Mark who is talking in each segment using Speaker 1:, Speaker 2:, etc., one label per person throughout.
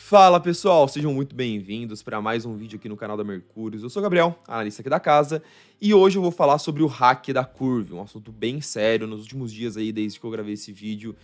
Speaker 1: Fala pessoal, sejam muito bem-vindos para mais um vídeo aqui no canal da Mercúrios. Eu sou o Gabriel, analista aqui da casa, e hoje eu vou falar sobre o hack da Curve, um assunto bem sério. Nos últimos dias aí, desde que eu gravei esse vídeo,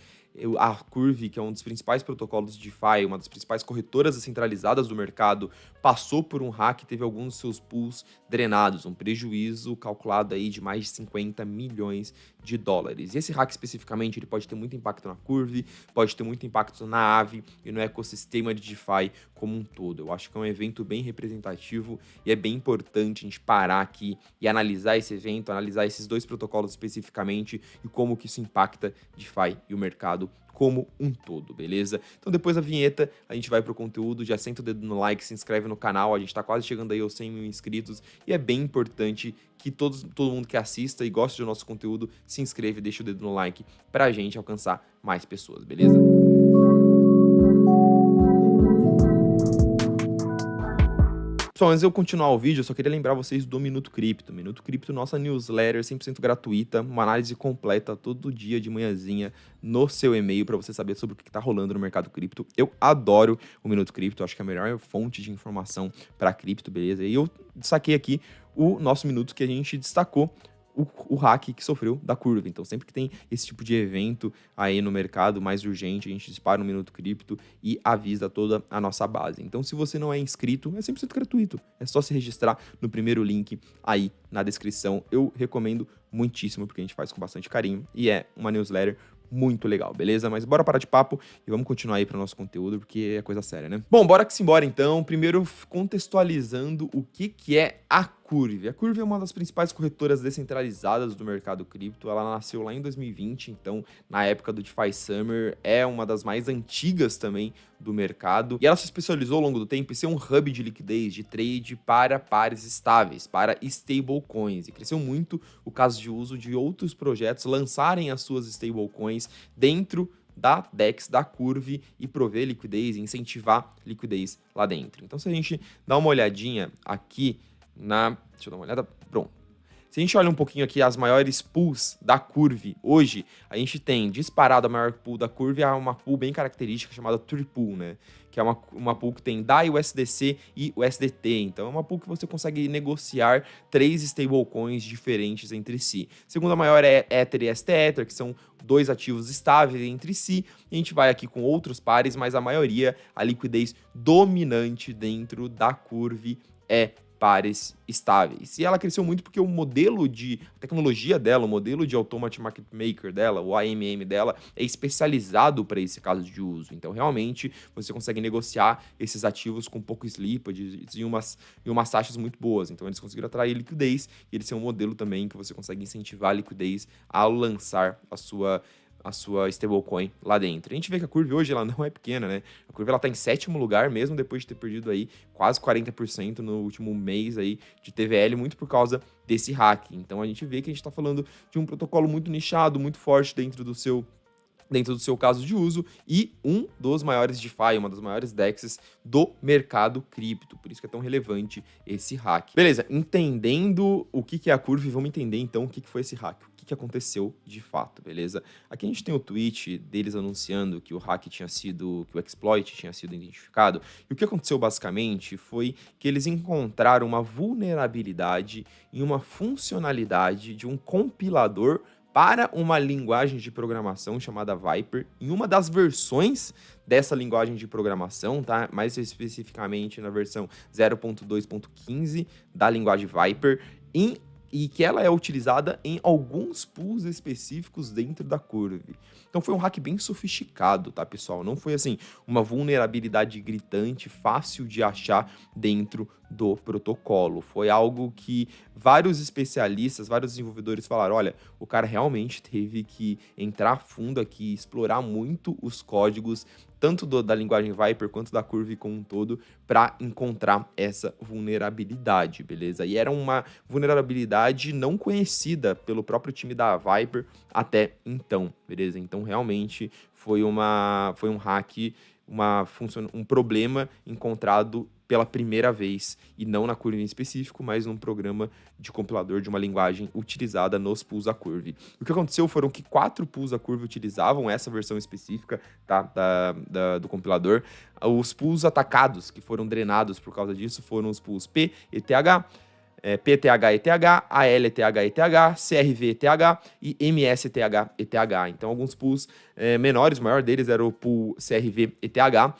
Speaker 1: a Curve, que é um dos principais protocolos de DeFi, uma das principais corretoras descentralizadas do mercado, passou por um hack e teve alguns dos seus pools drenados, um prejuízo calculado aí de mais de 50 milhões de dólares. E esse hack especificamente, ele pode ter muito impacto na Curve, pode ter muito impacto na Aave e no ecossistema de DeFi como um todo. Eu acho que é um evento bem representativo e é bem importante a gente parar aqui e analisar esse evento, analisar esses dois protocolos especificamente e como que isso impacta DeFi e o mercado como um todo, beleza? Então depois da vinheta a gente vai pro conteúdo, já senta o dedo no like, se inscreve no canal, a gente tá quase chegando aí aos 100 mil inscritos e é bem importante que todo mundo que assista e gosta do nosso conteúdo se inscreva e deixa o dedo no like pra gente alcançar mais pessoas, beleza? Pessoal, antes de eu continuar o vídeo, eu só queria lembrar vocês do Minuto Cripto. Minuto Cripto, nossa newsletter 100% gratuita, uma análise completa todo dia de manhãzinha no seu e-mail para você saber sobre o que está rolando no mercado cripto. Eu adoro o Minuto Cripto, acho que é a melhor fonte de informação para cripto, beleza? E eu saquei aqui o nosso minuto que a gente destacou o hack que sofreu da Curve. Então, sempre que tem esse tipo de evento aí no mercado mais urgente, a gente dispara um Minuto Cripto e avisa toda a nossa base. Então, se você não é inscrito, é 100% gratuito. É só se registrar no primeiro link aí na descrição. Eu recomendo muitíssimo, porque a gente faz com bastante carinho e é uma newsletter muito legal, beleza? Mas bora parar de papo e vamos continuar aí para o nosso conteúdo, porque é coisa séria, né? Bom, bora que simbora então. Primeiro, contextualizando o que é a Curve. A Curve é uma das principais corretoras descentralizadas do mercado cripto. Ela nasceu lá em 2020, então na época do DeFi Summer, é uma das mais antigas também do mercado. E ela se especializou ao longo do tempo em ser um hub de liquidez, de trade para pares estáveis, para stablecoins. E cresceu muito o caso de uso de outros projetos lançarem as suas stablecoins dentro da DEX, da Curve, e prover liquidez, incentivar liquidez lá dentro. Então, se a gente dá uma olhadinha aqui deixa eu dar uma olhada, pronto. Se a gente olha um pouquinho aqui as maiores pools da Curve, hoje a gente tem disparado a maior pool da Curve, é uma pool bem característica chamada Tripool, né? Que é uma pool que tem DAI, USDC e USDT. Então é uma pool que você consegue negociar 3 stablecoins diferentes entre si. Segunda maior é Ether e STEther, que são dois ativos estáveis entre si. E a gente vai aqui com outros pares, mas a maioria, a liquidez dominante dentro da Curve é pares estáveis. E ela cresceu muito porque o modelo de tecnologia dela, o modelo de Automatic Market Maker dela, o AMM dela, é especializado para esse caso de uso. Então, realmente, você consegue negociar esses ativos com pouco slippage e umas taxas muito boas. Então, eles conseguiram atrair liquidez e eles são um modelo também que você consegue incentivar a liquidez ao lançar a sua stablecoin lá dentro. A gente vê que a Curve hoje ela não é pequena, né? A Curve ela tá em 7º lugar, mesmo depois de ter perdido aí quase 40% no último mês aí de TVL, muito por causa desse hack. Então a gente vê que a gente tá falando de um protocolo muito nichado, muito forte dentro do seu caso de uso e um dos maiores DeFi, uma das maiores DEXs do mercado cripto. Por isso que é tão relevante esse hack. Beleza, entendendo o que é a Curve, vamos entender então o que foi esse hack, o que aconteceu de fato, beleza? Aqui a gente tem o tweet deles anunciando que o hack que o exploit tinha sido identificado. E o que aconteceu basicamente foi que eles encontraram uma vulnerabilidade em uma funcionalidade de um compilador para uma linguagem de programação chamada Vyper, em uma das versões dessa linguagem de programação, tá? Mais especificamente na versão 0.2.15 da linguagem Vyper, e que ela é utilizada em alguns pools específicos dentro da Curve. Então foi um hack bem sofisticado, tá, pessoal? Não foi, assim, uma vulnerabilidade gritante, fácil de achar dentro do protocolo. Foi algo que vários especialistas, vários desenvolvedores falaram, olha, o cara realmente teve que entrar a fundo aqui, explorar muito os códigos, tanto da linguagem Vyper quanto da Curve como um todo, para encontrar essa vulnerabilidade, beleza? E era uma vulnerabilidade não conhecida pelo próprio time da Vyper até então, beleza? Então, realmente, foi um hack, um problema encontrado pela primeira vez, e não na Curve em específico, mas num programa de compilador de uma linguagem utilizada nos pools da Curve. O que aconteceu foram que 4 pools da Curve utilizavam essa versão específica, tá, do compilador. Os pools atacados, que foram drenados por causa disso, foram os pools P, ETH, PTH-ETH, AL-ETH-ETH, CRV-ETH e MS-ETH-ETH. Então, alguns pools menores, o maior deles era o pool CRV-ETH,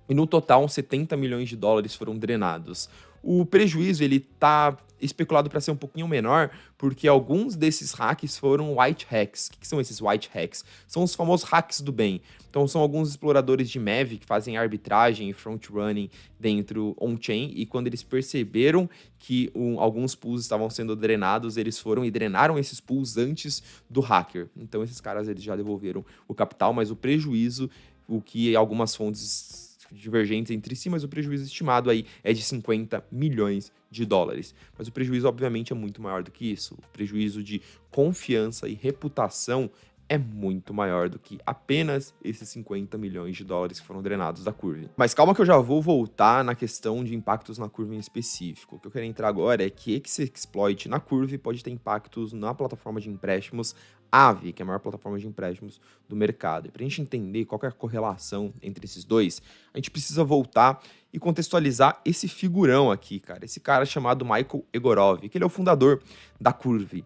Speaker 1: e no total, uns 70 milhões de dólares foram drenados. O prejuízo, ele tá especulado para ser um pouquinho menor, porque alguns desses hacks foram white hacks. O que são esses white hacks? São os famosos hacks do bem. Então, são alguns exploradores de MEV que fazem arbitragem e front-running dentro on-chain, e quando eles perceberam que alguns pools estavam sendo drenados, eles foram e drenaram esses pools antes do hacker. Então, esses caras eles já devolveram o capital, mas o prejuízo, o que algumas fontes divergentes entre si, mas o prejuízo estimado aí é de 50 milhões de dólares. Mas o prejuízo, obviamente, é muito maior do que isso. O prejuízo de confiança e reputação é muito maior do que apenas esses 50 milhões de dólares que foram drenados da Curve. Mas calma que eu já vou voltar na questão de impactos na Curve em específico. O que eu quero entrar agora é que esse exploit na Curve pode ter impactos na plataforma de empréstimos Aave, que é a maior plataforma de empréstimos do mercado. E para a gente entender qual é a correlação entre esses dois, a gente precisa voltar e contextualizar esse figurão aqui, cara. Esse cara chamado Michael Egorov, que ele é o fundador da Curve.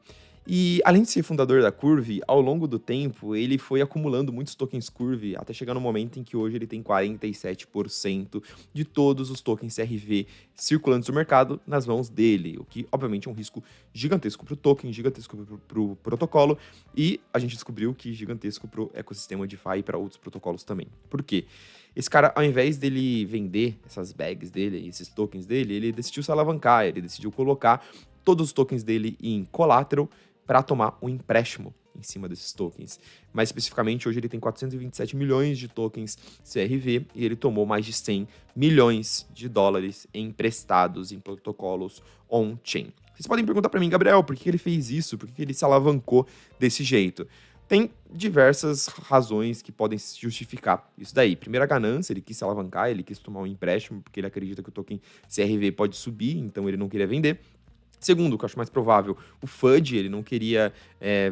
Speaker 1: E além de ser fundador da Curve, ao longo do tempo, ele foi acumulando muitos tokens Curve, até chegar no momento em que hoje ele tem 47% de todos os tokens CRV circulantes no mercado nas mãos dele, o que obviamente é um risco gigantesco para o token, gigantesco para o protocolo, e a gente descobriu que gigantesco para o ecossistema DeFi e para outros protocolos também. Por quê? Esse cara, ao invés dele vender essas bags dele, esses tokens dele, ele decidiu se alavancar, ele decidiu colocar todos os tokens dele em collateral para tomar um empréstimo em cima desses tokens. Mais especificamente, hoje ele tem 427 milhões de tokens CRV e ele tomou mais de 100 milhões de dólares emprestados em protocolos on-chain. Vocês podem perguntar para mim, Gabriel, por que ele fez isso? Por que ele se alavancou desse jeito? Tem diversas razões que podem justificar isso daí. Primeiro, a ganância, ele quis se alavancar, ele quis tomar um empréstimo porque ele acredita que o token CRV pode subir, então ele não queria vender. Segundo, o que eu acho mais provável, o FUD, ele não queria...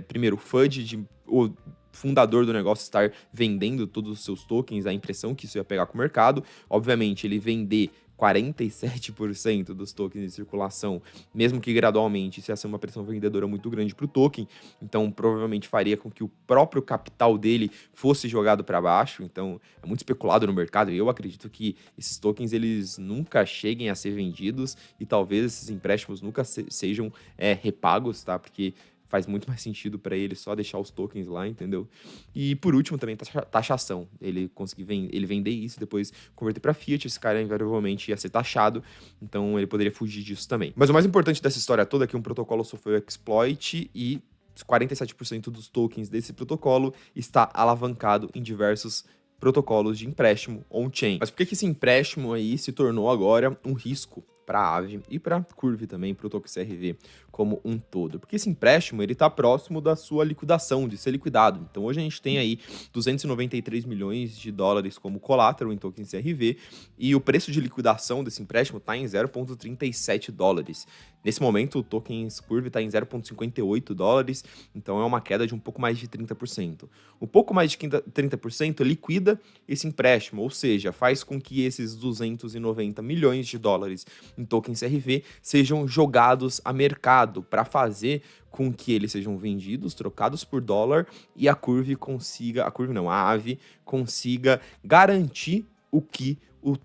Speaker 1: primeiro, o FUD, o fundador do negócio estar vendendo todos os seus tokens, a impressão que isso ia pegar com o mercado. Obviamente, ele vender 47% dos tokens em circulação, mesmo que gradualmente, isso ia ser uma pressão vendedora muito grande para o token, então provavelmente faria com que o próprio capital dele fosse jogado para baixo, então é muito especulado no mercado, e eu acredito que esses tokens eles nunca cheguem a ser vendidos, e talvez esses empréstimos nunca sejam repagos, tá? Porque faz muito mais sentido para ele só deixar os tokens lá, entendeu? E por último também taxação. Ele conseguir ele vender isso e depois converter para fiat, esse cara invariavelmente ia ser taxado, então ele poderia fugir disso também. Mas o mais importante dessa história toda é que um protocolo sofreu exploit e 47% dos tokens desse protocolo está alavancado em diversos protocolos de empréstimo on-chain. Mas por que esse empréstimo aí se tornou agora um risco para a Aave e para a Curve também, para o token CRV como um todo? Porque esse empréstimo ele está próximo da sua liquidação, de ser liquidado. Então hoje a gente tem aí 293 milhões de dólares como collateral em token CRV e o preço de liquidação desse empréstimo está em 0,37 dólares. Nesse momento o token Curve está em 0,58 dólares, então é uma queda de um pouco mais de 30%. Um pouco mais de 30% liquida esse empréstimo, ou seja, faz com que esses 290 milhões de dólares em tokens CRV sejam jogados a mercado para fazer com que eles sejam vendidos, trocados por dólar e a Curve consiga, a Aave consiga garantir o que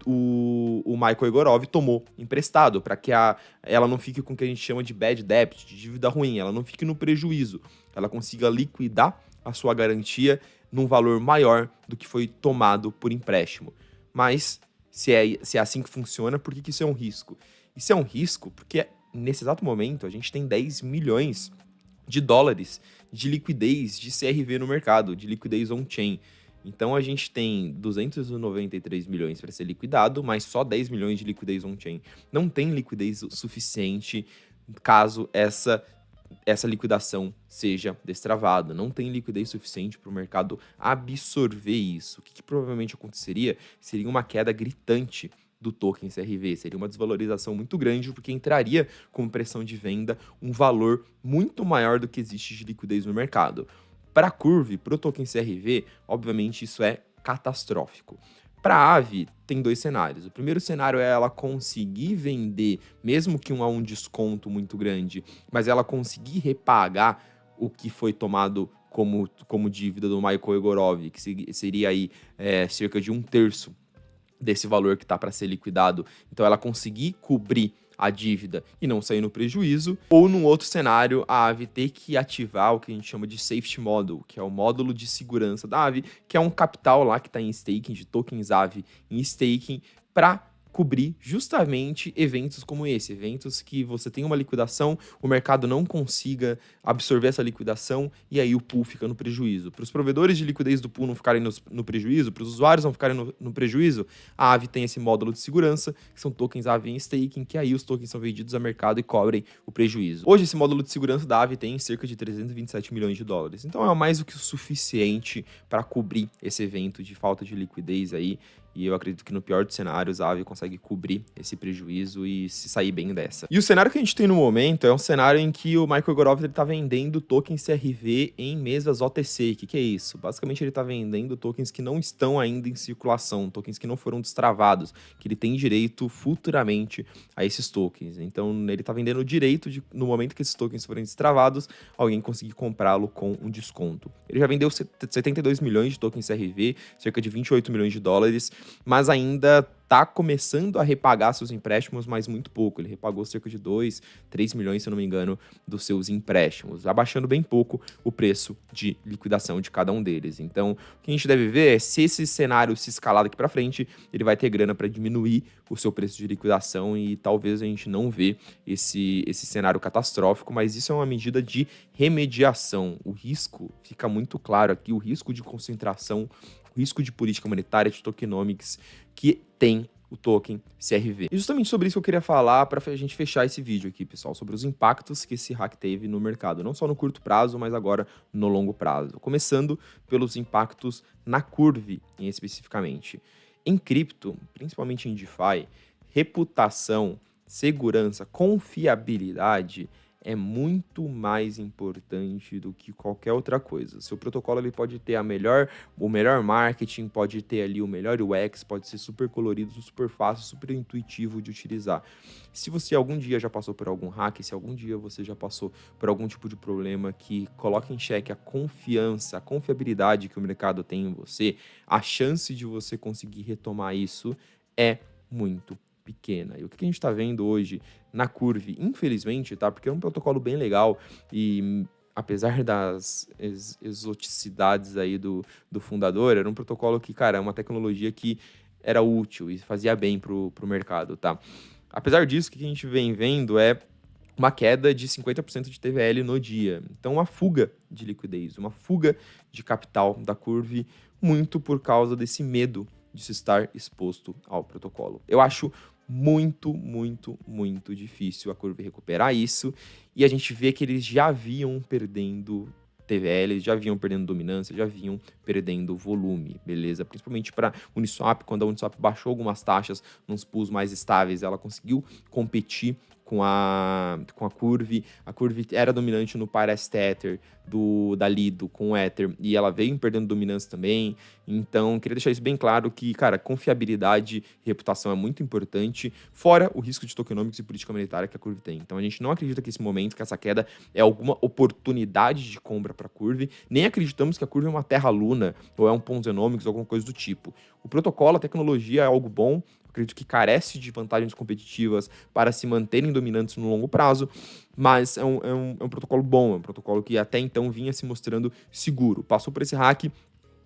Speaker 1: o Michael Egorov tomou emprestado, para que ela não fique com o que a gente chama de bad debt, de dívida ruim, ela não fique no prejuízo, ela consiga liquidar a sua garantia num valor maior do que foi tomado por empréstimo. Mas se é assim que funciona, por que isso é um risco? Isso é um risco porque nesse exato momento a gente tem 10 milhões de dólares de liquidez de CRV no mercado, de liquidez on-chain. Então a gente tem 293 milhões para ser liquidado, mas só 10 milhões de liquidez on-chain. Não tem liquidez suficiente caso essa liquidação seja destravada. Não tem liquidez suficiente para o mercado absorver isso. O que provavelmente aconteceria seria uma queda gritante do token CRV. Seria uma desvalorização muito grande, porque entraria como pressão de venda um valor muito maior do que existe de liquidez no mercado. Para a Curve, para o token CRV, obviamente isso é catastrófico. Para a Aave, tem dois cenários. O primeiro cenário é ela conseguir vender, mesmo que a um desconto muito grande, mas ela conseguir repagar o que foi tomado como dívida do Michael Egorov, que seria aí cerca de 1/3 desse valor que está para ser liquidado. Então ela conseguir cobrir a dívida e não sair no prejuízo, ou num outro cenário, a Aave ter que ativar o que a gente chama de Safety Model, que é o módulo de segurança da Aave, que é um capital lá que está em staking, de tokens Aave em staking, para cobrir justamente eventos como esse, eventos que você tem uma liquidação, o mercado não consiga absorver essa liquidação e aí o pool fica no prejuízo. Para os provedores de liquidez do pool não ficarem no prejuízo, para os usuários não ficarem no prejuízo, a Aave tem esse módulo de segurança, que são tokens Aave em staking, que aí os tokens são vendidos a mercado e cobrem o prejuízo. Hoje esse módulo de segurança da Aave tem cerca de 327 milhões de dólares, então é mais do que o suficiente para cobrir esse evento de falta de liquidez aí. E eu acredito que no pior dos cenários, a Aave consegue cobrir esse prejuízo e se sair bem dessa. E o cenário que a gente tem no momento é um cenário em que o Michael Egorov está vendendo tokens CRV em mesas OTC. O que é isso? Basicamente, ele está vendendo tokens que não estão ainda em circulação, tokens que não foram destravados, que ele tem direito futuramente a esses tokens. Então, ele está vendendo o direito de, no momento que esses tokens forem destravados, alguém conseguir comprá-lo com um desconto. Ele já vendeu 72 milhões de tokens CRV, cerca de 28 milhões de dólares, mas ainda está começando a repagar seus empréstimos, mas muito pouco. Ele repagou cerca de 2, 3 milhões, se eu não me engano, dos seus empréstimos, abaixando bem pouco o preço de liquidação de cada um deles. Então, o que a gente deve ver é se esse cenário se escalar daqui para frente, ele vai ter grana para diminuir o seu preço de liquidação e talvez a gente não vê esse cenário catastrófico, mas isso é uma medida de remediação. O risco fica muito claro aqui, o risco de concentração, o risco de política monetária, de tokenomics, que tem o token CRV. E justamente sobre isso que eu queria falar para a gente fechar esse vídeo aqui, pessoal, sobre os impactos que esse hack teve no mercado, não só no curto prazo, mas agora no longo prazo. Começando pelos impactos na Curve, especificamente. Em cripto, principalmente em DeFi, reputação, segurança, confiabilidade é muito mais importante do que qualquer outra coisa. Seu protocolo ele pode ter o melhor marketing, pode ter ali o melhor UX, pode ser super colorido, super fácil, super intuitivo de utilizar. Se você algum dia já passou por algum hack, se algum dia você já passou por algum tipo de problema que coloca em xeque a confiança, a confiabilidade que o mercado tem em você, a chance de você conseguir retomar isso é muito pequena. E o que a gente está vendo hoje na Curve, infelizmente, tá? Porque é um protocolo bem legal e apesar das exoticidades aí do fundador, era um protocolo que, cara, é uma tecnologia que era útil e fazia bem pro mercado, tá? Apesar disso, o que a gente vem vendo é uma queda de 50% de TVL no dia. Então, uma fuga de liquidez, uma fuga de capital da Curve, muito por causa desse medo de se estar exposto ao protocolo. Eu acho muito, muito, muito difícil a Curve recuperar isso, e a gente vê que eles já vinham perdendo TVL, já vinham perdendo dominância, já vinham perdendo volume, beleza? Principalmente para Uniswap, quando a Uniswap baixou algumas taxas nos pools mais estáveis, ela conseguiu competir com a Curve. A Curve era dominante no Parse Tether da Lido com o Ether e ela veio perdendo dominância também. Então, queria deixar isso bem claro que, cara, confiabilidade e reputação é muito importante, fora o risco de tokenomics e política monetária que a Curve tem. Então, a gente não acredita que esse momento, que essa queda é alguma oportunidade de compra para a Curve, nem acreditamos que a Curve é uma terra-luna ou é um Ponzenomics ou alguma coisa do tipo. O protocolo, a tecnologia é algo bom, acredito que carece de vantagens competitivas para se manterem dominantes no longo prazo, mas é um protocolo bom, é um protocolo que até então vinha se mostrando seguro. Passou por esse hack,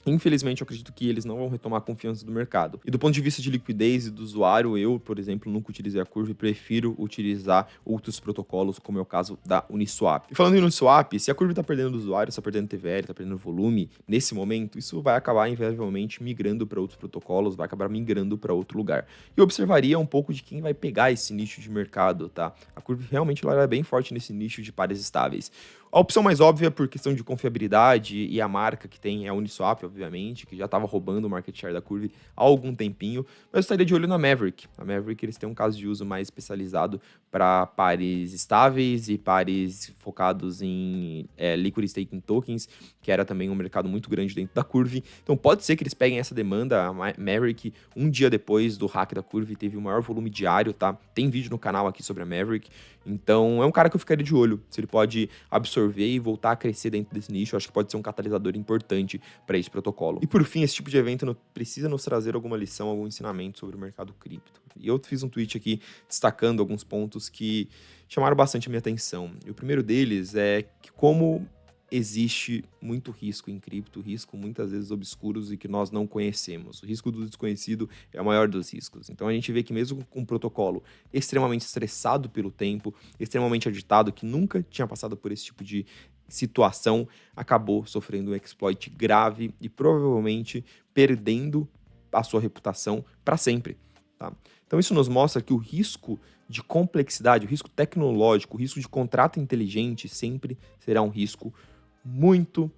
Speaker 1: infelizmente eu acredito que eles não vão retomar a confiança do mercado. E do ponto de vista de liquidez e do usuário, eu, por exemplo, nunca utilizei a Curve e prefiro utilizar outros protocolos, como é o caso da Uniswap. E falando em Uniswap, se a Curve está perdendo usuário, está perdendo TVL, está perdendo volume, nesse momento, isso vai acabar invariavelmente migrando para outros protocolos, vai acabar migrando para outro lugar. E eu observaria um pouco de quem vai pegar esse nicho de mercado, tá? A Curve realmente ela é bem forte nesse nicho de pares estáveis. A opção mais óbvia, por questão de confiabilidade e a marca que tem, é a Uniswap, obviamente, que já estava roubando o market share da Curve há algum tempinho, mas eu estaria de olho na Maverick. A Maverick, eles têm um caso de uso mais especializado para pares estáveis e pares focados em liquid staking tokens, que era também um mercado muito grande dentro da Curve. Então pode ser que eles peguem essa demanda. A Maverick, um dia depois do hack da Curve, teve o maior volume diário, tá? Tem vídeo no canal aqui sobre a Maverick. Então é um cara que eu ficaria de olho, se ele pode absorver e voltar a crescer dentro desse nicho. Eu acho que pode ser um catalisador importante para esse protocolo. E por fim, esse tipo de evento precisa nos trazer alguma lição, algum ensinamento sobre o mercado cripto. E eu fiz um tweet aqui destacando alguns pontos que chamaram bastante a minha atenção. E o primeiro deles é que como existe muito risco em cripto, risco muitas vezes obscuros e que nós não conhecemos. O risco do desconhecido é o maior dos riscos. Então a gente vê que mesmo com um protocolo extremamente estressado pelo tempo, extremamente agitado, que nunca tinha passado por esse tipo de situação, acabou sofrendo um exploit grave e provavelmente perdendo a sua reputação para sempre. Tá? Então isso nos mostra que o risco de complexidade, o risco tecnológico, o risco de contrato inteligente sempre será um risco muito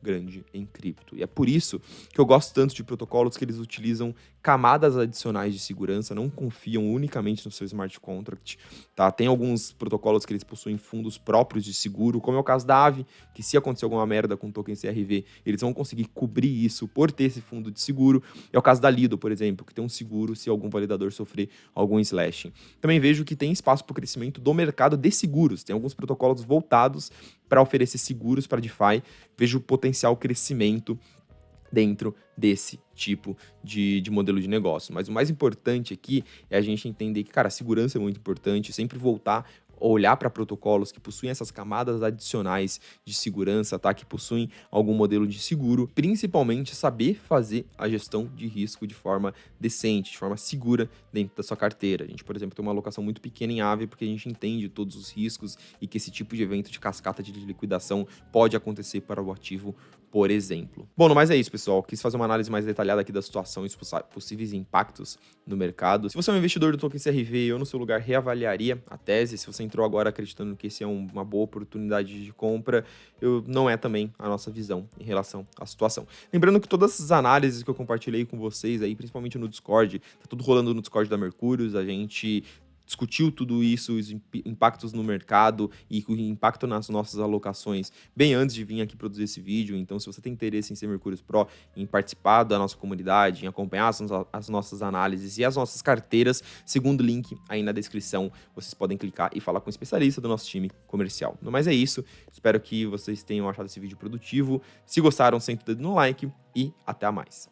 Speaker 1: grande em cripto. E é por isso que eu gosto tanto de protocolos que eles utilizam camadas adicionais de segurança, não confiam unicamente no seu smart contract, tá? Tem alguns protocolos que eles possuem fundos próprios de seguro, como é o caso da Aave, que se acontecer alguma merda com o token CRV, eles vão conseguir cobrir isso por ter esse fundo de seguro. É o caso da Lido, por exemplo, que tem um seguro se algum validador sofrer algum slashing. Também vejo que tem espaço para o crescimento do mercado de seguros. Tem alguns protocolos voltados para oferecer seguros para DeFi. Vejo potencial crescimento dentro desse tipo de modelo de negócio. Mas o mais importante aqui é a gente entender que, cara, a segurança é muito importante, sempre voltar olhar para protocolos que possuem essas camadas adicionais de segurança, tá? Que possuem algum modelo de seguro, principalmente saber fazer a gestão de risco de forma decente, de forma segura dentro da sua carteira. A gente, por exemplo, tem uma alocação muito pequena em Aave porque a gente entende todos os riscos e que esse tipo de evento de cascata de liquidação pode acontecer para o ativo, por exemplo. Bom, no mais é isso, pessoal. Quis fazer uma análise mais detalhada aqui da situação e os possíveis impactos no mercado. Se você é um investidor do token CRV, eu no seu lugar reavaliaria a tese. Se você entrou agora acreditando que esse é uma boa oportunidade de compra, não é também a nossa visão em relação à situação. Lembrando que todas essas análises que eu compartilhei com vocês aí, principalmente no Discord, tá tudo rolando no Discord da Mercúrios, a gente discutiu tudo isso, os impactos no mercado e o impacto nas nossas alocações bem antes de vir aqui produzir esse vídeo. Então, se você tem interesse em ser Mercúrios Pro, em participar da nossa comunidade, em acompanhar as nossas análises e as nossas carteiras, segundo o link aí na descrição, vocês podem clicar e falar com o especialista do nosso time comercial. No mais é isso, espero que vocês tenham achado esse vídeo produtivo. Se gostaram, senta o dedo no like e até mais.